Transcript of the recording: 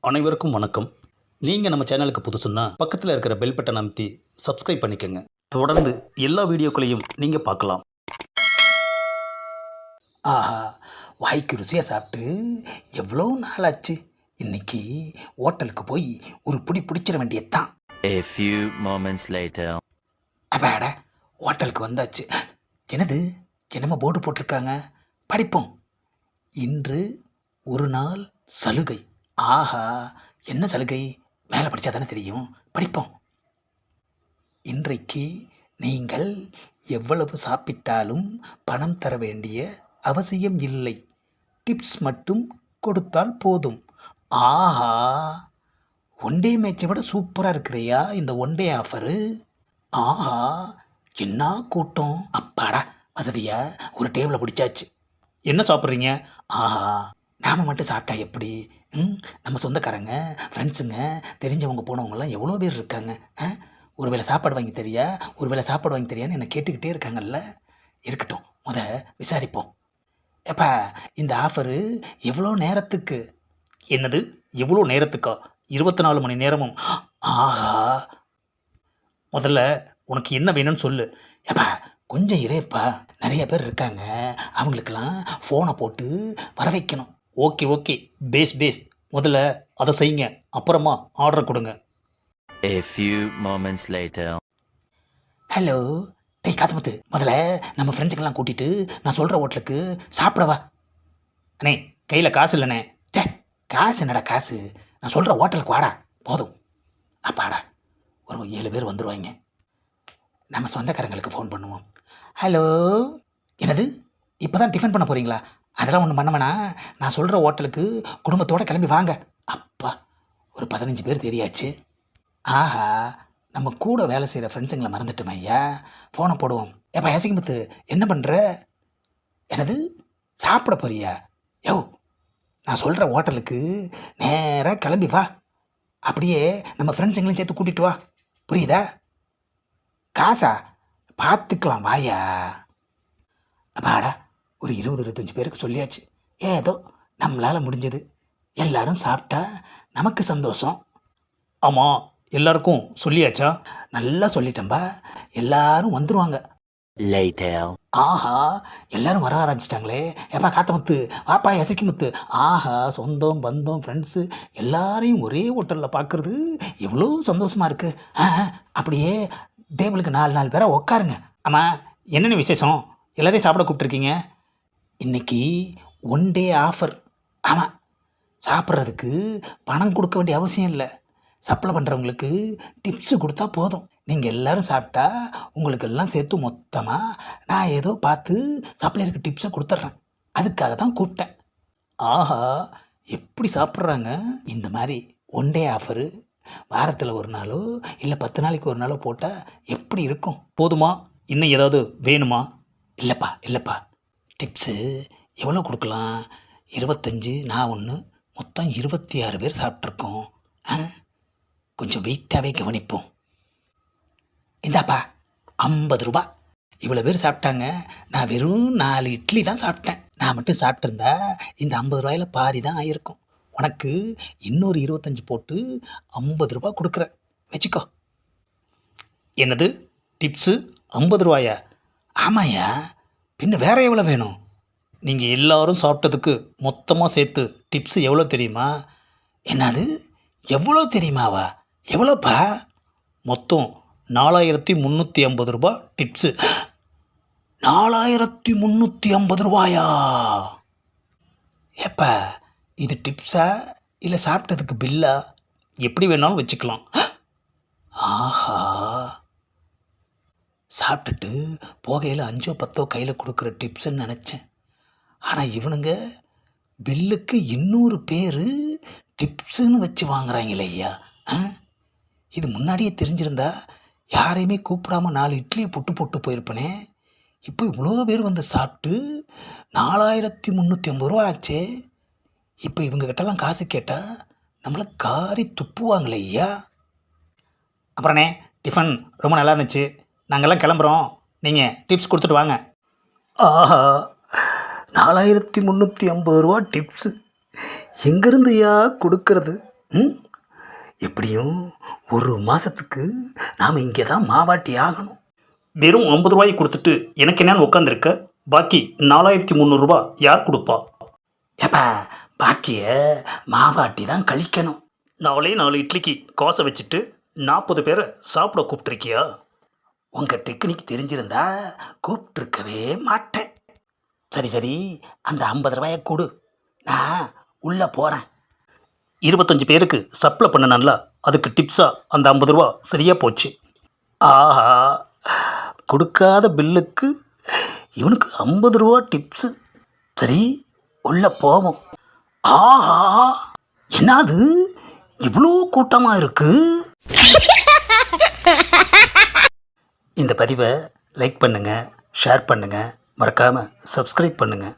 அனைவருக்கும் வணக்கம். நீங்கள் நம்ம சேனலுக்கு புதுசுன்னா பக்கத்தில் இருக்கிற பெல் பட்டன் அமைத்தி சப்ஸ்கிரைப் பண்ணிக்கோங்க. தொடர்ந்து எல்லா வீடியோக்களையும் நீங்கள் பார்க்கலாம். ஆஹா, வாய்க்கு ருசியாக சாப்பிட்டு எவ்வளோ நாள் ஆச்சு. இன்னைக்கு ஹோட்டலுக்கு போய் ஒரு பிடி பிடிச்சிட வேண்டியதுதான். A few moments later. அப்பாட, ஹோட்டலுக்கு வந்தாச்சு. என்னது, என்னமோ போர்டு போட்டிருக்காங்க, படிப்போம். இன்று ஒரு நாள் சலுகை. ஆஹா, என்ன சலுகை? மேலே படித்தா தானே தெரியும், படிப்போம். இன்றைக்கு நீங்கள் எவ்வளவு சாப்பிட்டாலும் பணம் தர வேண்டிய அவசியம் இல்லை. டிப்ஸ் மட்டும் கொடுத்தால் போதும். ஆஹா, ஒன் டே மேட்சை விட சூப்பராக இருக்குதையா இந்த ஒன் டே ஆஃபரு. ஆஹா, என்ன கூட்டம். அப்பாடா, வசதியா ஒரு டேபிளை பிடிச்சாச்சு. என்ன சாப்பிட்றீங்க? ஆஹா, நாம் மட்டும் சாப்பிட்டா எப்படி? நம்ம சொந்தக்காரங்க, ஃப்ரெண்ட்ஸுங்க, தெரிஞ்சவங்க போனவங்கலாம் எவ்வளோ பேர் இருக்காங்க. ஒரு வேளை சாப்பாடு வாங்கி தெரியா, ஒரு வேளை சாப்பாடு வாங்கி தெரியான்னு என்னை கேட்டுக்கிட்டே இருக்காங்கல்ல. இருக்கட்டும், விசாரிப்போம். எப்பா, இந்த ஆஃபரு எவ்வளோ நேரத்துக்கு? என்னது, எவ்வளோ நேரத்துக்கா? 24 மணி நேரமும்? ஆஹா, முதல்ல உனக்கு என்ன வேணும்னு சொல்லு. எப்பா கொஞ்சம் இரேப்பா, நிறைய பேர் இருக்காங்க, அவங்களுக்கெல்லாம் ஃபோனை போட்டு வர வைக்கணும். ஓகே ஓகே, பேஸ் முதல்ல அதை செய்யுங்க, அப்புறமா ஆர்டர் கொடுங்க. A few moments later. Hello, டேய் காத்தமுத்து, முதல்ல நம்ம ஃப்ரெண்ட்ஸுக்கெல்லாம் கூட்டிகிட்டு நான் சொல்கிற ஹோட்டலுக்கு சாப்பிடவா. அண்ணே, கையில் காசு இல்லைண்ணே. டே, காசு என்னடா காசு, நான் சொல்கிற ஹோட்டலுக்கு வாடா போதும். அப்பாடா, ஒரு 7 பேர் வந்துடுவாங்க. நம்ம சொந்தக்காரங்களுக்கு ஃபோன் பண்ணுவோம். ஹலோ, என்னது, இப்போ தான் டிஃபன் பண்ண போகிறீங்களா? அதெல்லாம் ஒன்றும் பண்ண வேணாம், நான் சொல்கிற ஹோட்டலுக்கு குடும்பத்தோடு கிளம்பி வாங்க. அப்பா, ஒரு 15 பேர் தெரியாச்சு. ஆஹா, நம்ம கூட வேலை செய்கிற ஃப்ரெண்ட்ஸுங்களை மறந்துட்டோம் ஐயா. ஃபோனை போடுவோம். ஏப்பா யாசிக்குமுத்து, என்ன பண்ணுற? என்னது, சாப்பிட போறியா? யோ, நான் சொல்கிற ஹோட்டலுக்கு நேராக கிளம்பி வா. அப்படியே நம்ம ஃப்ரெண்ட்ஸுங்களையும் சேர்த்து கூட்டிகிட்டு வா, புரியுதா? காசா பார்த்துக்கலாம், வாயா. அப்பாடா, ஒரு 20-25 பேருக்கு சொல்லியாச்சு. ஏதோ நம்மளால் முடிஞ்சது. எல்லாரும் சாப்பிட்டா நமக்கு சந்தோஷம். ஆமாம், எல்லாருக்கும் சொல்லியாச்சா? நல்லா சொல்லிட்டேன்பா, எல்லாரும் வந்துடுவாங்க. Later. ஆஹா, எல்லாரும் வர ஆரம்பிச்சிட்டாங்களே. ஏப்பா காத்தமுத்து, வாப்பா எசக்கிமுத்து. ஆஹா, சொந்தம் பந்தம் ஃப்ரெண்ட்ஸு எல்லாரையும் ஒரே ஹோட்டலில் பார்க்குறது எவ்வளோ சந்தோஷமாக இருக்குது. அப்படியே டேபிளுக்கு 4 பேரை உட்காருங்க. ஆமாம், என்னென்ன விசேஷம்? எல்லாரையும் சாப்பிட கூப்பிட்ருக்கீங்க. இன்றைக்கி ஒன் டே ஆஃபர். ஆமாம், சாப்பிட்றதுக்கு பணம் கொடுக்க வேண்டிய அவசியம் இல்லை. சப்ளை பண்ணுறவங்களுக்கு டிப்ஸு கொடுத்தா போதும். நீங்கள் எல்லோரும் சாப்பிட்டா உங்களுக்கெல்லாம் சேர்த்து மொத்தமாக நான் ஏதோ பார்த்து சப்ளையருக்கு டிப்ஸை கொடுத்துட்றேன். அதுக்காக தான் கூப்பிட்டேன். ஆஹா, எப்படி சாப்பிட்றாங்க. இந்த மாதிரி ஒன் டே ஆஃபரு வாரத்தில் ஒரு நாளோ இல்லை 10 நாளைக்கு ஒரு நாளோ போட்டால் எப்படி இருக்கும்? போதுமா, இன்னும் ஏதாவது வேணுமா? இல்லைப்பா, டிப்ஸு எவ்வளோ கொடுக்கலாம்? 25, நான் ஒன்று, மொத்தம் 26 பேர் சாப்பிட்ருக்கோம். கொஞ்சம் வெயிட்டாகவே கவனிப்போம். இந்தாப்பா 50 ரூபா. இவ்வளோ பேர் சாப்பிட்டாங்க, நான் வெறும் 4 இட்லி தான் சாப்பிட்டேன். நான் மட்டும் சாப்பிட்ருந்தா இந்த 50 ரூபாயில் பாதி தான் ஆகிருக்கும். உனக்கு இன்னொரு 25 போட்டு 50 ரூபா கொடுக்குறேன், வச்சுக்கோ. என்னது, டிப்ஸு 50 ரூபாயா? ஆமாயா, பின்ன வேற எவ்வளோ வேணும்? நீங்கள் எல்லாரும் சாப்பிட்டதுக்கு மொத்தமாக சேர்த்து டிப்ஸு எவ்வளோ தெரியுமா? என்னது, எவ்வளோ தெரியுமாவா? எவ்வளோப்பா? மொத்தம் 4350 ரூபா டிப்ஸு. 4350 ரூபாயா? ஏப்பா, இது டிப்ஸா இல்லை சாப்பிட்டதுக்கு பில்லா? எப்படி வேணாலும் வச்சுக்கலாம். ஆஹா, சாப்பிட்டுட்டு போகையில் 5 10 கையில் கொடுக்குற டிப்ஸுன்னு நினச்சேன். ஆனால் இவனுங்க பில்லுக்கு 200 பேர் டிப்ஸுன்னு வச்சு வாங்குறாங்களே ஐயா. இது முன்னாடியே தெரிஞ்சிருந்தா யாரையுமே கூப்பிடாமல் 4 இட்லியை போட்டு போயிருப்பனே. இப்போ இவ்வளோ பேர் வந்து சாப்பிட்டு 4350 ரூபா ஆச்சே. இப்போ இவங்ககிட்டலாம் காசு கேட்டால் நம்மளை காரி துப்புவாங்களே ஐயா. அப்புறண்ணே, டிஃபன் ரொம்ப நல்லா இருந்துச்சு, நாங்கள்லாம் கிளம்புறோம், நீங்கள் டிப்ஸ் கொடுத்துட்டு வாங்க. ஆஹா, 4350 ரூபா டிப்ஸு எங்கேருந்துயா கொடுக்கறது? ம் எப்படியும் ஒரு மாதத்துக்கு நாம் இங்கே தான் மாவாட்டி ஆகணும். வெறும் 50 ரூபாயை கொடுத்துட்டு எனக்கு என்னன்னு உட்காந்துருக்க, பாக்கி 4300 யார் கொடுப்பா? ஏப்பா பாக்கிய மாவாட்டி தான் கழிக்கணும். 4 இட்லிக்கு காசை வச்சுட்டு 40 பேரை சாப்பிட கூப்பிட்ருக்கியா? உங்கள் டெக்னிக் தெரிஞ்சிருந்தா கூப்பிட்டுருக்கவே மாட்டேன். சரி சரி, அந்த 50 ரூபாயை கொடு, நான் உள்ளே போகிறேன். 25 பேருக்கு சப்ளை பண்ணனால அதுக்கு டிப்ஸாக அந்த 50 ரூபா சரியாக போச்சு. ஆஹா, கொடுக்காத பில்லுக்கு இவனுக்கு 50 ரூபா டிப்ஸு. சரி உள்ளே போவோம். ஆஹா, என்னது இவ்வளோ கூட்டமாக இருக்கு. இந்த பதிவை லைக் பண்ணுங்கள், ஷேர் பண்ணுங்கள், மறக்காமல் சப்ஸ்கிரைப் பண்ணுங்கள்.